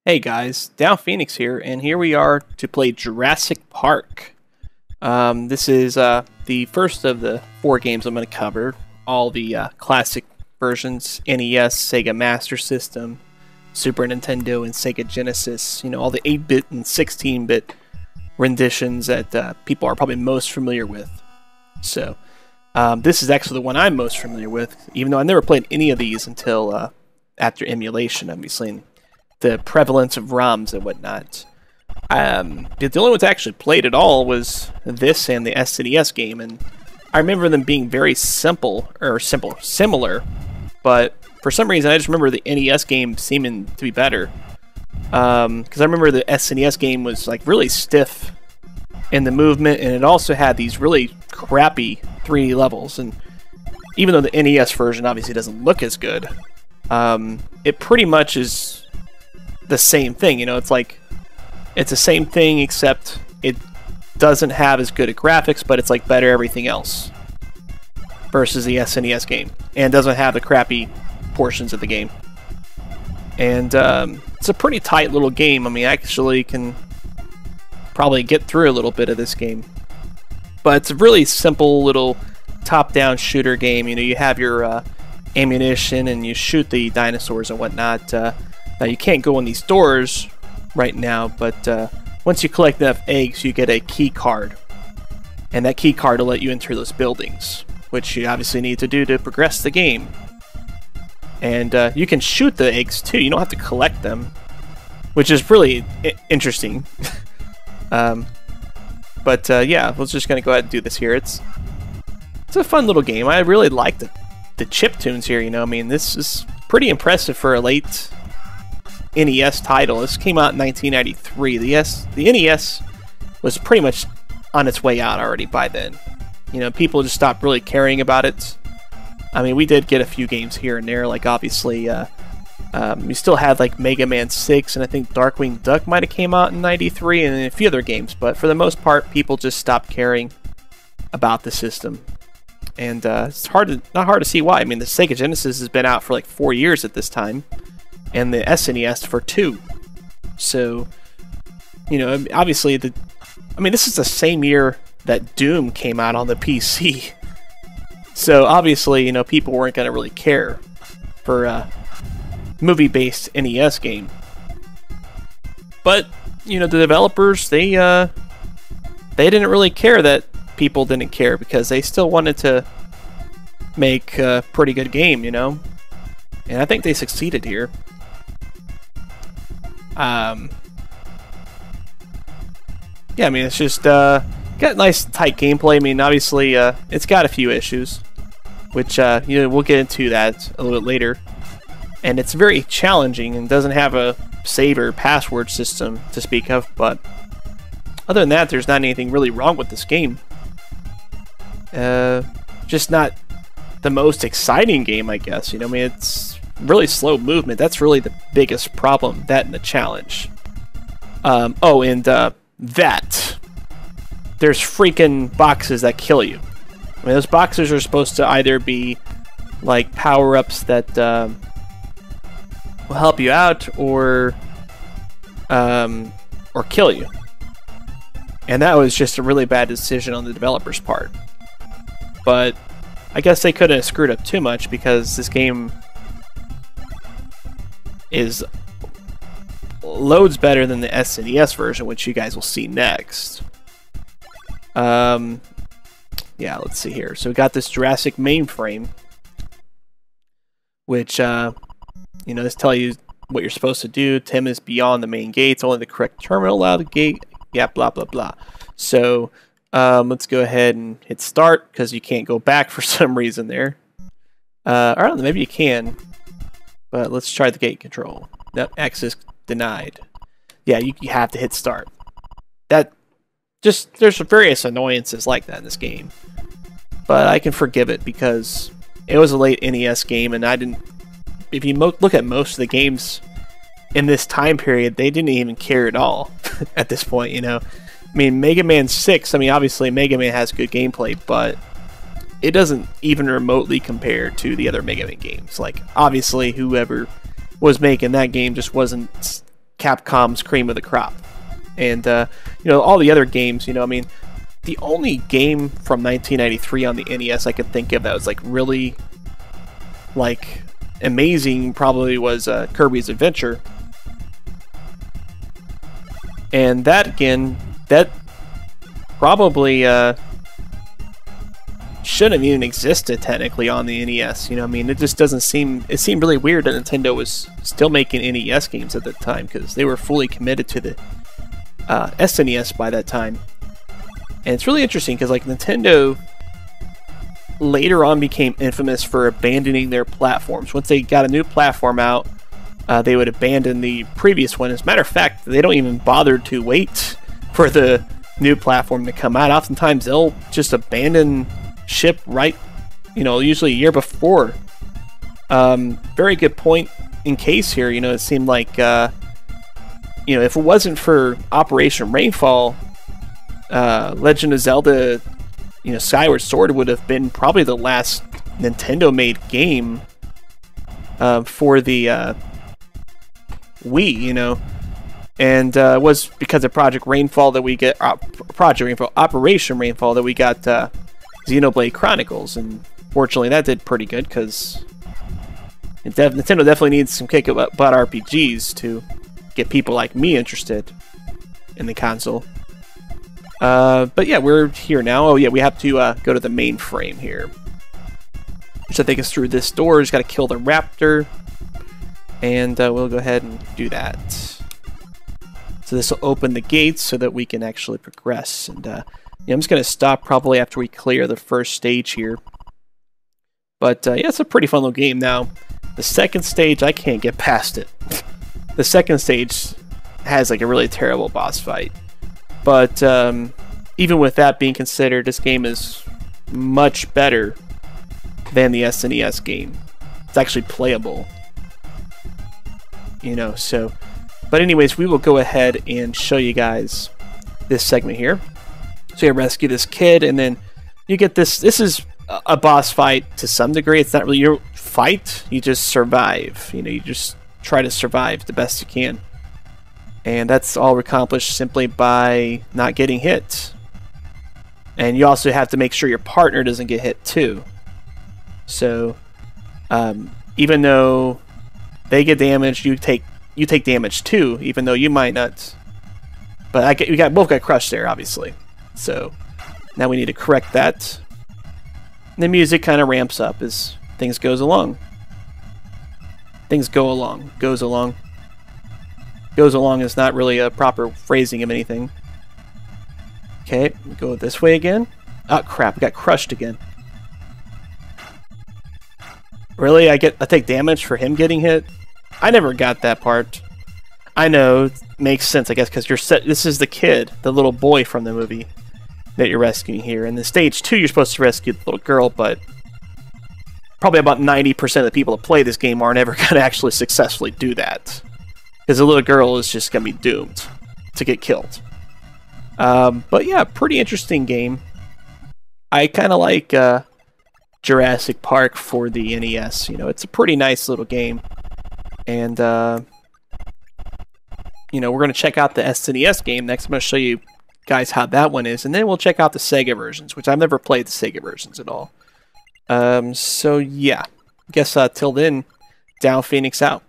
Hey guys, Downphoenix here, and here we are to play Jurassic Park. This is the first of the 4 games I'm going to cover. All the classic versions, NES, Sega Master System, Super Nintendo, and Sega Genesis. You know, all the 8-bit and 16-bit renditions that people are probably most familiar with. So, this is actually the one I'm most familiar with, even though I never played any of these until after emulation, obviously. And the prevalence of ROMs and whatnot. The only ones I actually played at all was this and the SNES game, and I remember them being very similar, but for some reason I just remember the NES game seeming to be better. Because I remember the SNES game was like really stiff in the movement, and it also had these really crappy 3D levels, and even though the NES version obviously doesn't look as good, it pretty much is the same thing. You know, it's like it's the same thing except it doesn't have as good a graphics, but it's like better everything else versus the SNES game, and doesn't have the crappy portions of the game. And it's a pretty tight little game. I mean, I actually can probably get through a little bit of this game, but it's a really simple little top-down shooter game. You know, you have your ammunition and you shoot the dinosaurs and whatnot. Now, you can't go in these doors right now, but once you collect enough eggs, you get a key card. And that key card will let you enter those buildings, which you obviously need to do to progress the game. And you can shoot the eggs, too. You don't have to collect them, which is really interesting. Yeah, we're just going to go ahead and do this here. It's a fun little game. I really like the chip tunes here, you know. I mean, this is pretty impressive for a late NES title. This came out in 1993. The NES was pretty much on its way out already by then. You know, people just stopped really caring about it. I mean, we did get a few games here and there, like obviously we still had like Mega Man 6, and I think Darkwing Duck might have came out in 93, and a few other games, but for the most part people just stopped caring about the system. And it's not hard to see why. I mean, the Sega Genesis has been out for like 4 years at this time, and the SNES for 2. So, you know, obviously this is the same year that Doom came out on the PC. So obviously, you know, people weren't going to really care for a movie-based NES game. But, you know, the developers, they didn't really care that people didn't care, because they still wanted to make a pretty good game, you know? And I think they succeeded here. Yeah, I mean, it's just got nice tight gameplay. I mean, obviously it's got a few issues, which you know, we'll get into that a little bit later. And it's very challenging and doesn't have a save or password system to speak of, but other than that, there's not anything really wrong with this game. Just not the most exciting game, I guess. You know, I mean, it's really slow movement. That's really the biggest problem, that and the challenge. Oh, and that there's freaking boxes that kill you. I mean, those boxes are supposed to either be like power-ups that will help you out, or kill you. And that was just a really bad decision on the developer's part. But I guess they couldn't have screwed up too much, because this game is loads better than the SNES version, which you guys will see next. Yeah, let's see here. So we got this Jurassic mainframe, which, you know, this tells you what you're supposed to do. Tim is beyond the main gates. Only the correct terminal allow the gate. Yeah, blah, blah, blah. So, let's go ahead and hit start, because you can't go back for some reason there. I don't know, maybe you can. But let's try the gate control. No, access denied. Yeah, you have to hit start. There's various annoyances like that in this game. But I can forgive it, because it was a late NES game, and if you look at most of the games in this time period, they didn't even care at all at this point, you know. I mean, Mega Man 6, I mean, obviously Mega Man has good gameplay, but it doesn't even remotely compare to the other Mega Man games. Like, obviously, whoever was making that game just wasn't Capcom's cream of the crop. And, you know, all the other games, you know, I mean, the only game from 1993 on the NES I could think of that was, like, really, like, amazing probably was Kirby's Adventure. And that, again, that probably shouldn't have even existed technically on the NES. You know, I mean, it just doesn't seem... It seemed really weird that Nintendo was still making NES games at the time, because they were fully committed to the SNES by that time. And it's really interesting because, like, Nintendo later on became infamous for abandoning their platforms. Once they got a new platform out, they would abandon the previous one. As a matter of fact, they don't even bother to wait for the new platform to come out. Oftentimes, they'll just abandon ship right, you know, usually a year before. Very good point in case here. You know, it seemed like, you know, if it wasn't for Operation Rainfall, Legend of Zelda, you know, Skyward Sword would have been probably the last Nintendo-made game for the Wii, you know, and it was because of Project Rainfall that we get Operation Rainfall that we got Xenoblade Chronicles, and fortunately that did pretty good because Nintendo definitely needs some kick-butt RPGs to get people like me interested in the console. But yeah, we're here now. Oh yeah, we have to go to the main frame here, which I think is through this door. Just got to kill the raptor, and we'll go ahead and do that. So this will open the gates so that we can actually progress. And yeah, I'm just going to stop probably after we clear the first stage here. But yeah, it's a pretty fun little game. Now, the second stage, I can't get past it. The second stage has like a really terrible boss fight. But even with that being considered, this game is much better than the SNES game. It's actually playable. You know, so... But anyways, we will go ahead and show you guys this segment here. So you rescue this kid, and then you get this. This is a boss fight to some degree. It's not really your fight. You just survive. You know, you just try to survive the best you can. And that's all accomplished simply by not getting hit. And you also have to make sure your partner doesn't get hit too. So even though they get damaged, you take damage too, even though you might not. But we both got crushed there, obviously. So now we need to correct that. And the music kind of ramps up as things goes along. Things go along. Goes along. Goes along is not really a proper phrasing of anything. Okay, we go this way again. Oh crap, we got crushed again. Really? I take damage for him getting hit? I never got that part. I know, it makes sense, I guess, because this is the kid, the little boy from the movie that you're rescuing here. In the stage 2, you're supposed to rescue the little girl, but probably about 90% of the people that play this game aren't ever going to actually successfully do that. Because the little girl is just going to be doomed to get killed. But yeah, pretty interesting game. I kind of like Jurassic Park for the NES. You know, it's a pretty nice little game. And, you know, we're going to check out the SNES game next. I'm going to show you guys how that one is. And then we'll check out the Sega versions, which I've never played the Sega versions at all. So, yeah. I guess till then, Downphoenix out.